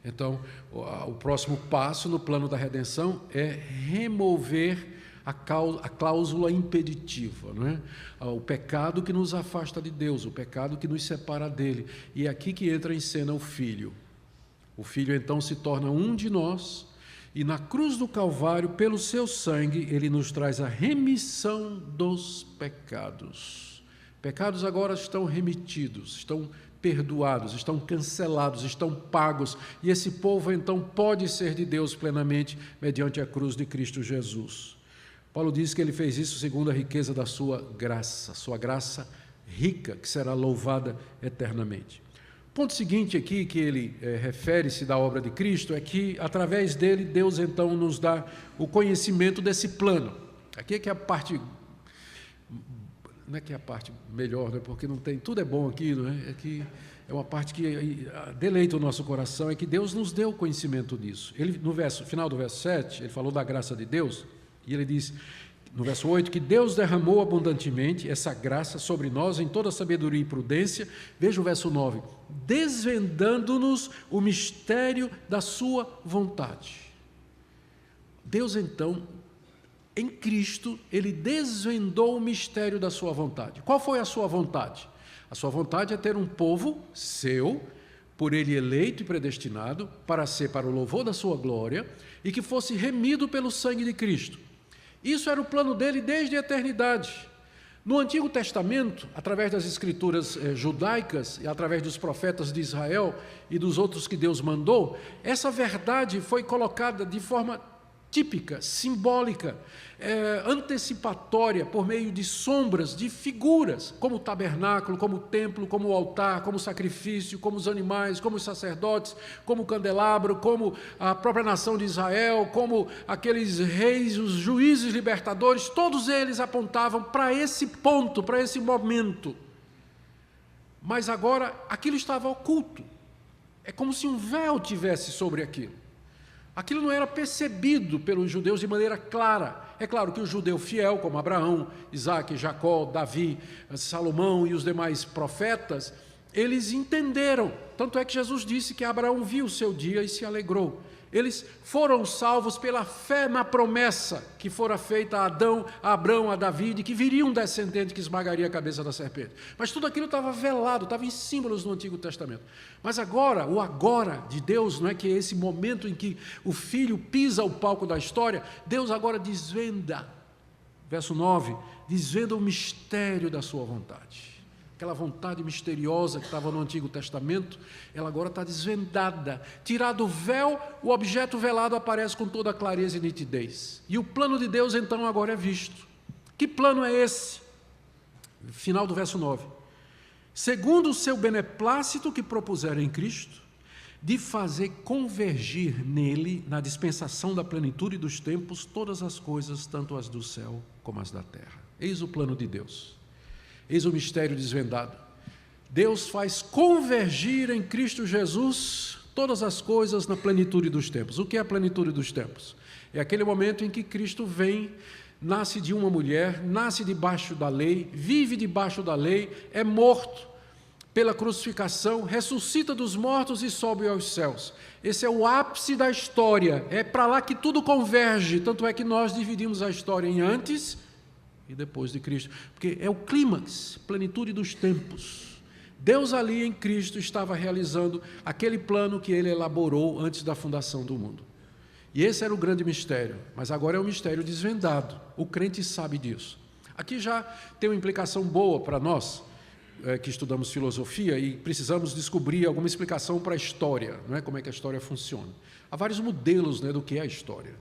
Então, o próximo passo no plano da redenção é remover a cláusula impeditiva, não é? O pecado que nos afasta de Deus, o pecado que nos separa dele. E é aqui que entra em cena o Filho. O Filho, então, se torna um de nós, e na cruz do Calvário, pelo seu sangue, ele nos traz a remissão dos pecados. Pecados agora estão remitidos, estão perdoados, estão cancelados, estão pagos, e esse povo, então, pode ser de Deus plenamente, mediante a cruz de Cristo Jesus. Paulo diz que ele fez isso segundo a riqueza da sua graça rica, que será louvada eternamente. O ponto seguinte aqui que ele refere-se da obra de Cristo é que, através dele, Deus então nos dá o conhecimento desse plano. Aqui é que é a parte, não é que é a parte melhor, né? Porque não tem, tudo é bom aqui, não é? É que é uma parte que deleita o nosso coração, é que Deus nos deu conhecimento disso. Ele, no final do verso 7, ele falou da graça de Deus, e ele diz, no verso 8, que Deus derramou abundantemente essa graça sobre nós em toda sabedoria e prudência. Veja o verso 9, desvendando-nos o mistério da sua vontade. Deus, então, em Cristo, ele desvendou o mistério da sua vontade. Qual foi a sua vontade? A sua vontade é ter um povo seu, por ele eleito e predestinado, para ser para o louvor da sua glória, e que fosse remido pelo sangue de Cristo. Isso era o plano dele desde a eternidade. No Antigo Testamento, através das escrituras judaicas e através dos profetas de Israel e dos outros que Deus mandou, essa verdade foi colocada de forma típica, simbólica, antecipatória, por meio de sombras, de figuras, como o tabernáculo, como o templo, como o altar, como o sacrifício, como os animais, como os sacerdotes, como o candelabro, como a própria nação de Israel, como aqueles reis, os juízes libertadores, todos eles apontavam para esse ponto, para esse momento. Mas agora aquilo estava oculto. É como se um véu tivesse sobre aquilo. Aquilo não era percebido pelos judeus de maneira clara. É claro que o judeu fiel, como Abraão, Isaque, Jacó, Davi, Salomão e os demais profetas, eles entenderam. Tanto é que Jesus disse que Abraão viu o seu dia e se alegrou. Eles foram salvos pela fé na promessa que fora feita a Adão, a Abrão, a Davi, de que viria um descendente que esmagaria a cabeça da serpente. Mas tudo aquilo estava velado, estava em símbolos no Antigo Testamento. Mas agora, o agora de Deus, não é que é esse momento em que o Filho pisa o palco da história, Deus agora desvenda, verso 9, desvenda o mistério da sua vontade. Aquela vontade misteriosa que estava no Antigo Testamento, ela agora está desvendada. Tirado o véu, o objeto velado aparece com toda a clareza e nitidez. E o plano de Deus, então, agora é visto. Que plano é esse? Final do verso 9. Segundo o seu beneplácito que propuseram em Cristo, de fazer convergir nele, na dispensação da plenitude dos tempos, todas as coisas, tanto as do céu como as da terra. Eis o plano de Deus. Eis o mistério desvendado. Deus faz convergir em Cristo Jesus todas as coisas na plenitude dos tempos. O que é a plenitude dos tempos? É aquele momento em que Cristo vem, nasce de uma mulher, nasce debaixo da lei, vive debaixo da lei, é morto pela crucificação, ressuscita dos mortos e sobe aos céus. Esse é o ápice da história, é para lá que tudo converge, tanto é que nós dividimos a história em antes e depois de Cristo, porque é o clímax, plenitude dos tempos. Deus ali em Cristo estava realizando aquele plano que ele elaborou antes da fundação do mundo. E esse era o grande mistério, mas agora é um mistério desvendado. O crente sabe disso. Aqui já tem uma implicação boa para nós, que estudamos filosofia e precisamos descobrir alguma explicação para a história, não é? Como é que a história funciona. Há vários modelos, né, do que é a história.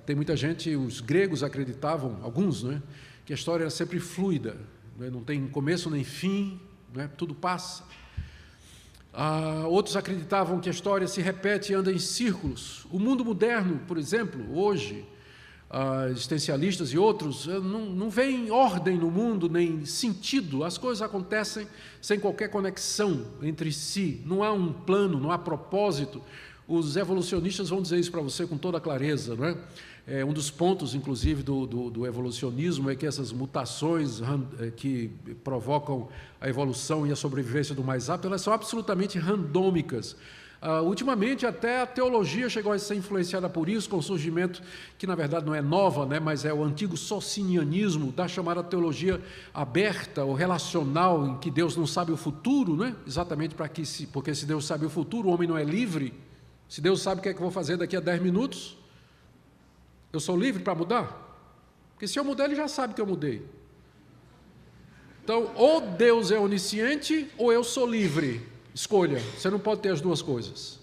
Tem muita gente, os gregos acreditavam, alguns, né, que a história era sempre fluida, né, não tem começo nem fim, né, tudo passa. Outros acreditavam que a história se repete e anda em círculos. O mundo moderno, por exemplo, hoje, existencialistas e outros, não veem ordem no mundo, nem sentido. As coisas acontecem sem qualquer conexão entre si. Não há um plano, não há propósito. Os evolucionistas vão dizer isso para você com toda clareza, não é? Um dos pontos, inclusive, do evolucionismo é que essas mutações que provocam a evolução e a sobrevivência do mais apto, elas são absolutamente randômicas. Ultimamente, até a teologia chegou a ser influenciada por isso, com o surgimento, que na verdade não é nova, né, mas é o antigo socinianismo, da chamada teologia aberta ou relacional, em que Deus não sabe o futuro, né, exatamente porque se Deus sabe o futuro, o homem não é livre. Se Deus sabe o que é que eu vou fazer daqui a 10 minutos, eu sou livre para mudar? Porque se eu mudar, ele já sabe que eu mudei. Então, ou Deus é onisciente, ou eu sou livre. Escolha, você não pode ter as duas coisas.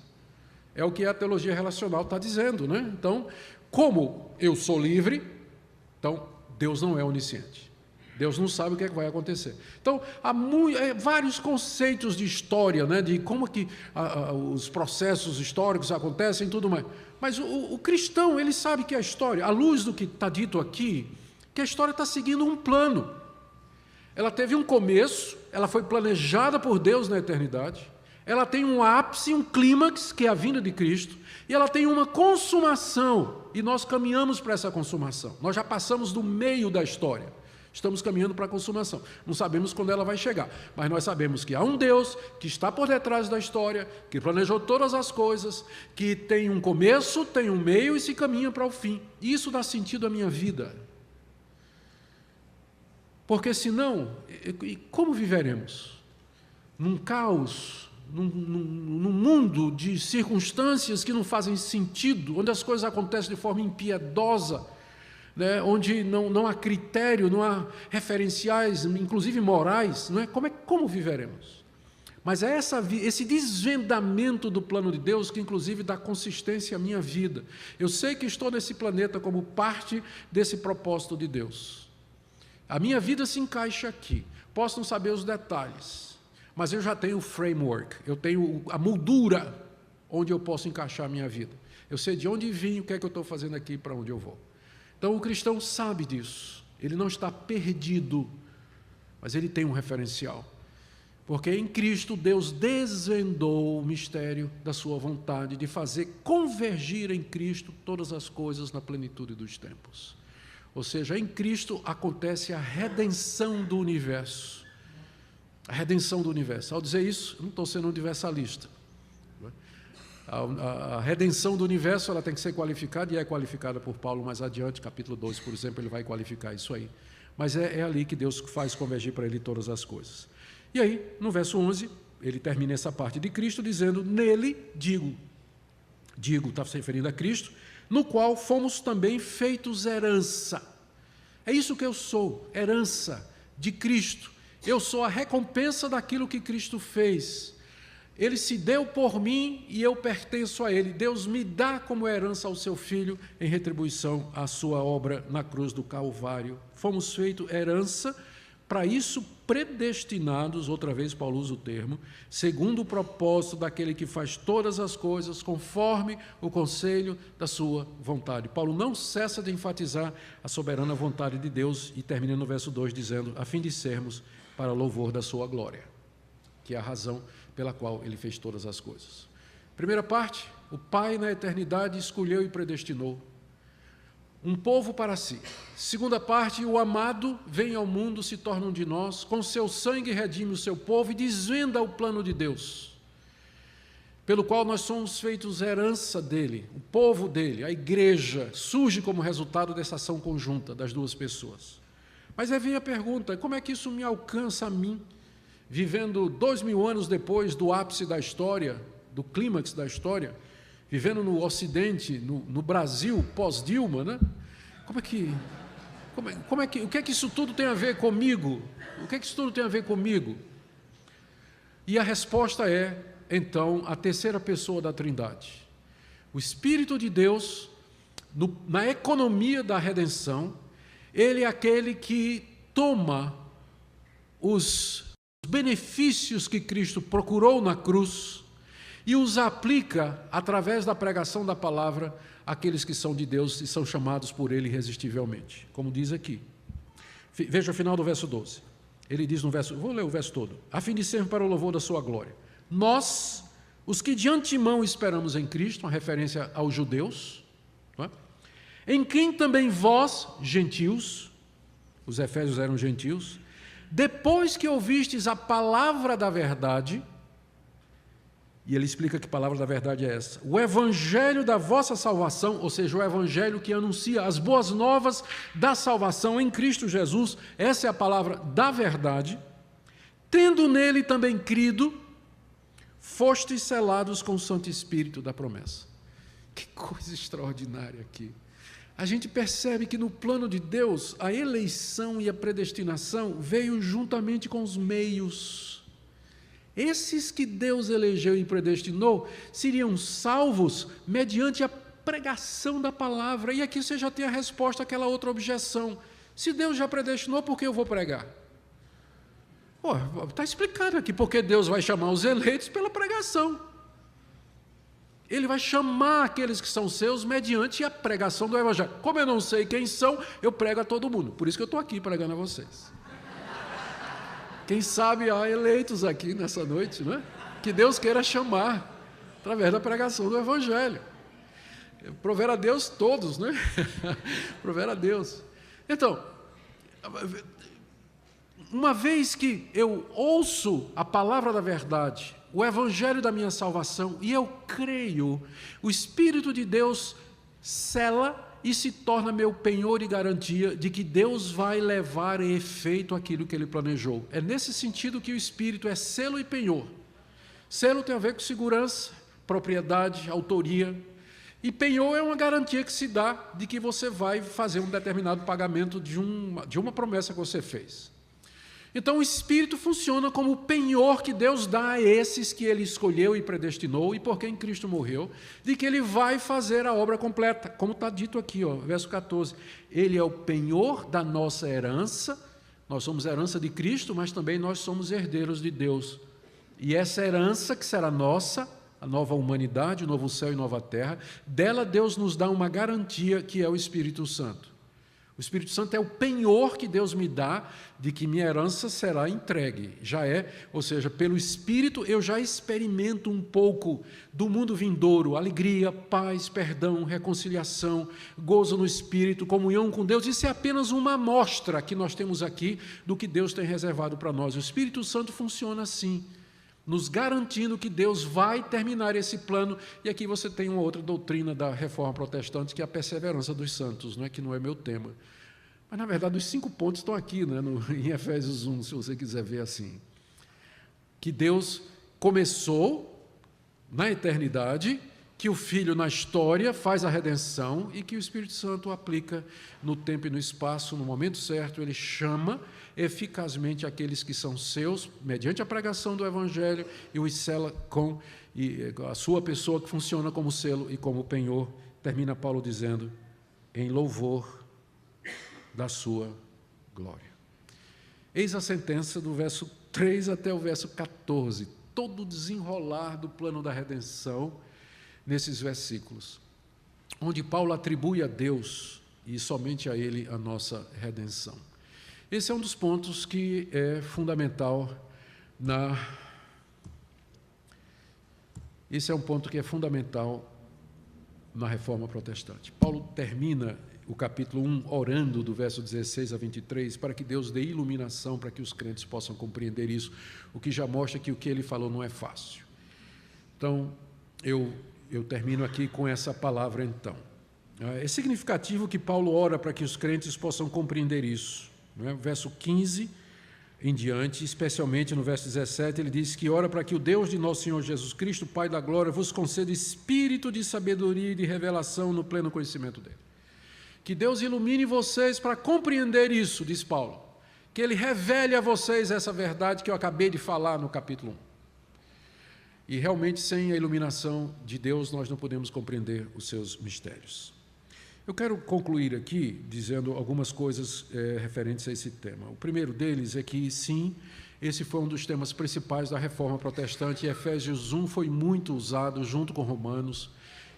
É o que a teologia relacional está dizendo, né? Então, como eu sou livre, então Deus não é onisciente. Deus não sabe o que é que vai acontecer. Então, há vários conceitos de história, né? De como que os processos históricos acontecem e tudo mais. Mas o cristão, ele sabe que a história, à luz do que está dito aqui, que a história está seguindo um plano. Ela teve um começo, ela foi planejada por Deus na eternidade, ela tem um ápice, um clímax, que é a vinda de Cristo, e ela tem uma consumação, e nós caminhamos para essa consumação. Nós já passamos do meio da história, Estamos caminhando para a consumação. Não sabemos quando ela vai chegar, mas nós sabemos que há um Deus que está por detrás da história, que planejou todas as coisas, que tem um começo, tem um meio e se caminha para o fim. E isso dá sentido à minha vida. Porque senão, como viveremos? Num caos, num mundo de circunstâncias que não fazem sentido, onde as coisas acontecem de forma impiedosa, né, onde não há critério, não há referenciais, inclusive morais, não é? Como viveremos? Mas é esse desvendamento do plano de Deus que, inclusive, dá consistência à minha vida. Eu sei que estou nesse planeta como parte desse propósito de Deus. A minha vida se encaixa aqui. Posso não saber os detalhes, mas eu já tenho o framework, eu tenho a moldura onde eu posso encaixar a minha vida. Eu sei de onde vim, o que é que eu estou fazendo aqui e para onde eu vou. Então, o cristão sabe disso. Ele não está perdido, mas ele tem um referencial. Porque em Cristo, Deus desvendou o mistério da sua vontade de fazer convergir em Cristo todas as coisas na plenitude dos tempos. Ou seja, em Cristo acontece a redenção do universo. A redenção do universo. Ao dizer isso, eu não estou sendo universalista. A redenção do universo ela tem que ser qualificada, e é qualificada por Paulo mais adiante, capítulo 2, por exemplo, ele vai qualificar isso aí. Mas é ali que Deus faz convergir para ele todas as coisas. E aí, no verso 11, ele termina essa parte de Cristo dizendo, nele digo, está se referindo a Cristo, no qual fomos também feitos herança. É isso que eu sou, herança de Cristo. Eu sou a recompensa daquilo que Cristo fez. Ele se deu por mim e eu pertenço a Ele. Deus me dá como herança ao seu Filho em retribuição à sua obra na cruz do Calvário. Fomos feitos herança, para isso predestinados, outra vez Paulo usa o termo, segundo o propósito daquele que faz todas as coisas conforme o conselho da sua vontade. Paulo não cessa de enfatizar a soberana vontade de Deus e termina no verso 2 dizendo, a fim de sermos para louvor da sua glória, que é a razão pela qual ele fez todas as coisas. Primeira parte, o Pai na eternidade escolheu e predestinou um povo para si. Segunda parte, o amado vem ao mundo, se torna um de nós, com seu sangue redime o seu povo e desvenda o plano de Deus, pelo qual nós somos feitos herança dele, o povo dele, a igreja, surge como resultado dessa ação conjunta das duas pessoas. Mas aí vem a pergunta, como é que isso me alcança a mim? Vivendo 2000 anos depois do ápice da história, do clímax da história, vivendo no Ocidente, no Brasil, pós-Dilma, né? O que é que isso tudo tem a ver comigo? O que é que isso tudo tem a ver comigo? E a resposta é, então, a terceira pessoa da Trindade. O Espírito de Deus, na economia da redenção, ele é aquele que toma os benefícios que Cristo procurou na cruz e os aplica através da pregação da palavra àqueles que são de Deus e são chamados por Ele irresistivelmente, como diz aqui. Veja o final do verso 12. Ele diz no verso, vou ler o verso todo, a fim de sermos para o louvor da sua glória. Nós, os que de antemão esperamos em Cristo, uma referência aos judeus, não é? Em quem também vós, gentios, os efésios eram gentios, depois que ouvistes a palavra da verdade, e ele explica que palavra da verdade é essa, o evangelho da vossa salvação, ou seja, o evangelho que anuncia as boas novas da salvação em Cristo Jesus, essa é a palavra da verdade, tendo nele também crido, fostes selados com o Santo Espírito da promessa. Que coisa extraordinária aqui. A gente percebe que no plano de Deus, a eleição e a predestinação veio juntamente com os meios. Esses que Deus elegeu e predestinou seriam salvos mediante a pregação da palavra. E aqui você já tem a resposta àquela outra objeção. Se Deus já predestinou, por que eu vou pregar? Está explicado aqui porque Deus vai chamar os eleitos pela pregação. Ele vai chamar aqueles que são seus mediante a pregação do Evangelho. Como eu não sei quem são, eu prego a todo mundo. Por isso que eu estou aqui pregando a vocês. Quem sabe há eleitos aqui nessa noite, não é? Que Deus queira chamar através da pregação do Evangelho. Prover a Deus todos, né? Prover a Deus. Então, uma vez que eu ouço a palavra da verdade, o evangelho da minha salvação, e eu creio, o Espírito de Deus sela e se torna meu penhor e garantia de que Deus vai levar em efeito aquilo que Ele planejou. É nesse sentido que o Espírito é selo e penhor. Selo tem a ver com segurança, propriedade, autoria, e penhor é uma garantia que se dá de que você vai fazer um determinado pagamento de uma promessa que você fez. Então o Espírito funciona como o penhor que Deus dá a esses que Ele escolheu e predestinou e por quem Cristo morreu, de que Ele vai fazer a obra completa, como está dito aqui, verso 14. Ele é o penhor da nossa herança, nós somos herança de Cristo, mas também nós somos herdeiros de Deus. E essa herança que será nossa, a nova humanidade, o novo céu e nova terra, dela Deus nos dá uma garantia que é o Espírito Santo. O Espírito Santo é o penhor que Deus me dá de que minha herança será entregue. Já é, ou seja, pelo Espírito eu já experimento um pouco do mundo vindouro, alegria, paz, perdão, reconciliação, gozo no Espírito, comunhão com Deus. Isso é apenas uma amostra que nós temos aqui do que Deus tem reservado para nós. O Espírito Santo funciona assim, nos garantindo que Deus vai terminar esse plano. E aqui você tem uma outra doutrina da Reforma Protestante, que é a perseverança dos santos, que não é meu tema. Mas, na verdade, os 5 pontos estão aqui, em Efésios 1, se você quiser ver assim. Que Deus começou na eternidade, que o Filho na história faz a redenção e que o Espírito Santo aplica no tempo e no espaço, no momento certo, Ele chama eficazmente aqueles que são seus, mediante a pregação do Evangelho, e os sela com a sua pessoa que funciona como selo e como penhor. Termina Paulo dizendo, em louvor da sua glória. Eis a sentença do verso 3 até o verso 14, todo o desenrolar do plano da redenção nesses versículos, onde Paulo atribui a Deus e somente a Ele a nossa redenção. Esse é um dos pontos que é fundamental Esse é um ponto que é fundamental na Reforma Protestante. Paulo termina o capítulo 1 orando do verso 16 a 23 para que Deus dê iluminação para que os crentes possam compreender isso, o que já mostra que o que ele falou não é fácil. Então, eu termino aqui com essa palavra então. É significativo que Paulo ora para que os crentes possam compreender isso. Verso 15 em diante, especialmente no verso 17, ele diz que ora para que o Deus de nosso Senhor Jesus Cristo, Pai da glória, vos conceda espírito de sabedoria e de revelação no pleno conhecimento dele. Que Deus ilumine vocês para compreender isso, diz Paulo. Que Ele revele a vocês essa verdade que eu acabei de falar no capítulo 1. E realmente, sem a iluminação de Deus, nós não podemos compreender os seus mistérios. Eu quero concluir aqui dizendo algumas coisas referentes a esse tema. O primeiro deles é que, sim, esse foi um dos temas principais da Reforma Protestante, e Efésios 1 foi muito usado junto com Romanos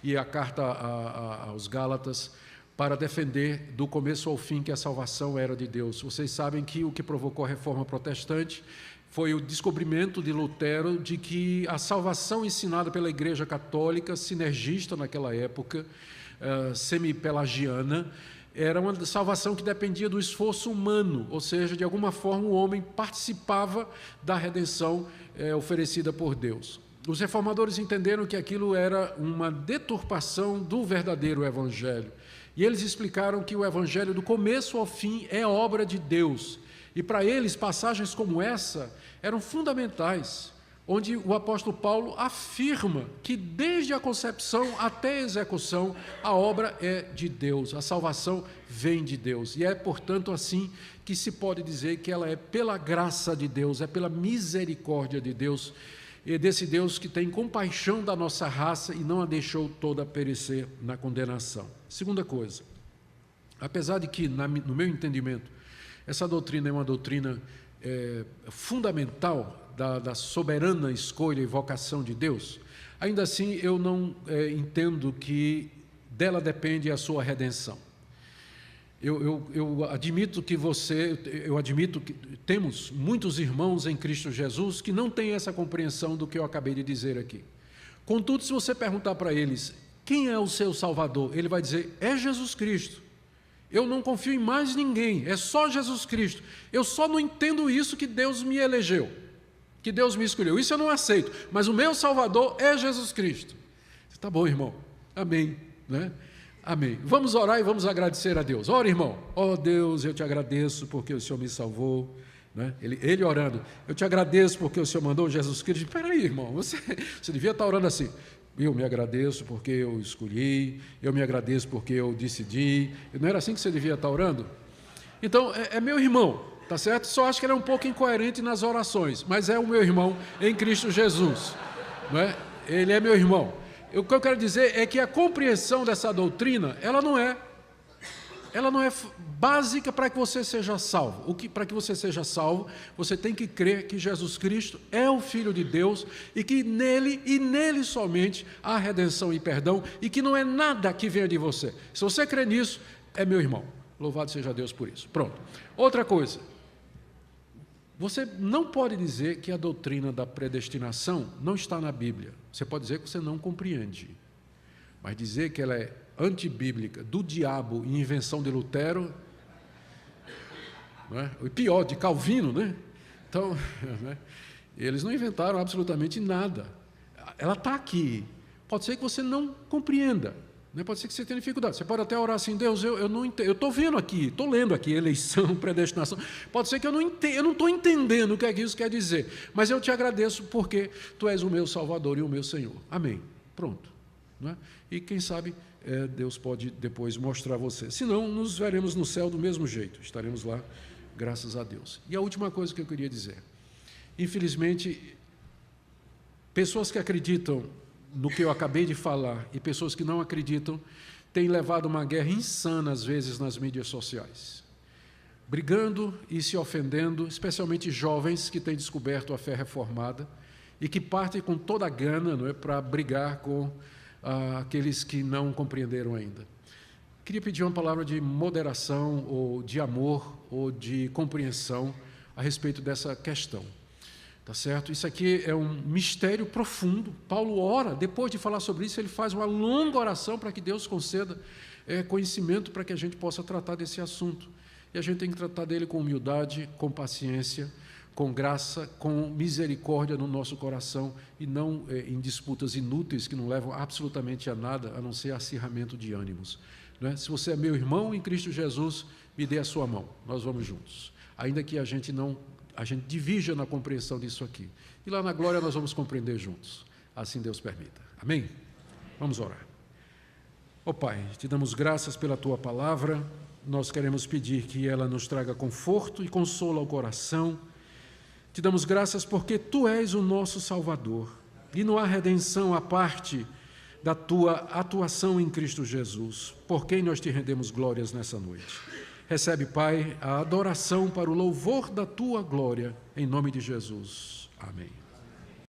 e a carta aos Gálatas para defender do começo ao fim que a salvação era de Deus. Vocês sabem que o que provocou a Reforma Protestante foi o descobrimento de Lutero de que a salvação ensinada pela Igreja Católica, sinergista naquela época, semi-pelagiana, era uma salvação que dependia do esforço humano, ou seja, de alguma forma o homem participava da redenção oferecida por Deus. Os reformadores entenderam que aquilo era uma deturpação do verdadeiro Evangelho, e eles explicaram que o Evangelho, do começo ao fim, é obra de Deus, e para eles passagens como essa eram fundamentais, onde o apóstolo Paulo afirma que desde a concepção até a execução, a obra é de Deus, a salvação vem de Deus. E é, portanto, assim que se pode dizer que ela é pela graça de Deus, é pela misericórdia de Deus, e desse Deus que tem compaixão da nossa raça e não a deixou toda perecer na condenação. Segunda coisa, apesar de que, no meu entendimento, essa doutrina é uma doutrina fundamental da soberana escolha e vocação de Deus, ainda assim eu não entendo que dela depende a sua redenção. Eu admito que temos muitos irmãos em Cristo Jesus que não têm essa compreensão do que eu acabei de dizer aqui. Contudo, se você perguntar para eles, quem é o seu Salvador? Ele vai dizer, é Jesus Cristo. Eu não confio em mais ninguém, é só Jesus Cristo. Eu só não entendo isso que Deus me elegeu, que Deus me escolheu. Isso eu não aceito, mas o meu Salvador é Jesus Cristo. Tá bom, irmão. Amém, né? Amém. Vamos orar e vamos agradecer a Deus. Ora, irmão. Ó Deus, eu te agradeço porque o Senhor me salvou. Né? Ele orando. Eu te agradeço porque o Senhor mandou Jesus Cristo. Espera aí, irmão. Você devia estar orando assim. Eu me agradeço porque eu escolhi. Eu me agradeço porque eu decidi. Não era assim que você devia estar orando? Então, é meu irmão, tá certo? Só acho que ele é um pouco incoerente nas orações, mas é o meu irmão em Cristo Jesus. Não é? Ele é meu irmão. O que eu quero dizer é que a compreensão dessa doutrina, ela não é básica para que você seja salvo. Para que você seja salvo, você tem que crer que Jesus Cristo é o Filho de Deus e que nele e nele somente há redenção e perdão e que não é nada que venha de você. Se você crê nisso, é meu irmão. Louvado seja Deus por isso. Pronto. Outra coisa. Você não pode dizer que a doutrina da predestinação não está na Bíblia. Você pode dizer que você não compreende. Mas dizer que ela é antibíblica, do diabo e invenção de Lutero, não é? O pior, de Calvino, né? Então, né? Eles não inventaram absolutamente nada. Ela está aqui. Pode ser que você não compreenda. Né? Pode ser que você tenha dificuldade. Você pode até orar assim, Deus, eu não entendo. Eu estou vendo aqui, estou lendo aqui, eleição, predestinação. Pode ser que eu não estou entendendo o que é que isso quer dizer. Mas eu te agradeço porque Tu és o meu Salvador e o meu Senhor. Amém. Pronto. Não é? E quem sabe Deus pode depois mostrar a você. Se não, nos veremos no céu do mesmo jeito. Estaremos lá, graças a Deus. E a última coisa que eu queria dizer. Infelizmente, pessoas que acreditam no que eu acabei de falar e pessoas que não acreditam têm levado uma guerra insana, às vezes, nas mídias sociais. Brigando e se ofendendo, especialmente jovens que têm descoberto a fé reformada e que partem com toda a gana, não é, para brigar com aqueles que não compreenderam ainda. Queria pedir uma palavra de moderação, ou de amor, ou de compreensão a respeito dessa questão. Tá certo? Isso aqui é um mistério profundo. Paulo ora, depois de falar sobre isso, ele faz uma longa oração para que Deus conceda conhecimento para que a gente possa tratar desse assunto. E a gente tem que tratar dele com humildade, com paciência, com graça, com misericórdia no nosso coração e não em disputas inúteis que não levam absolutamente a nada, a não ser acirramento de ânimos. Não é? Se você é meu irmão em Cristo Jesus, me dê a sua mão, nós vamos juntos. Ainda que a gente divija na compreensão disso aqui. E lá na glória nós vamos compreender juntos. Assim Deus permita. Amém? Vamos orar. Ó Pai, te damos graças pela Tua palavra. Nós queremos pedir que ela nos traga conforto e consolo ao coração. Te damos graças porque Tu és o nosso Salvador. E não há redenção à parte da Tua atuação em Cristo Jesus, por quem nós Te rendemos glórias nessa noite. Recebe, Pai, a adoração para o louvor da Tua glória, em nome de Jesus. Amém.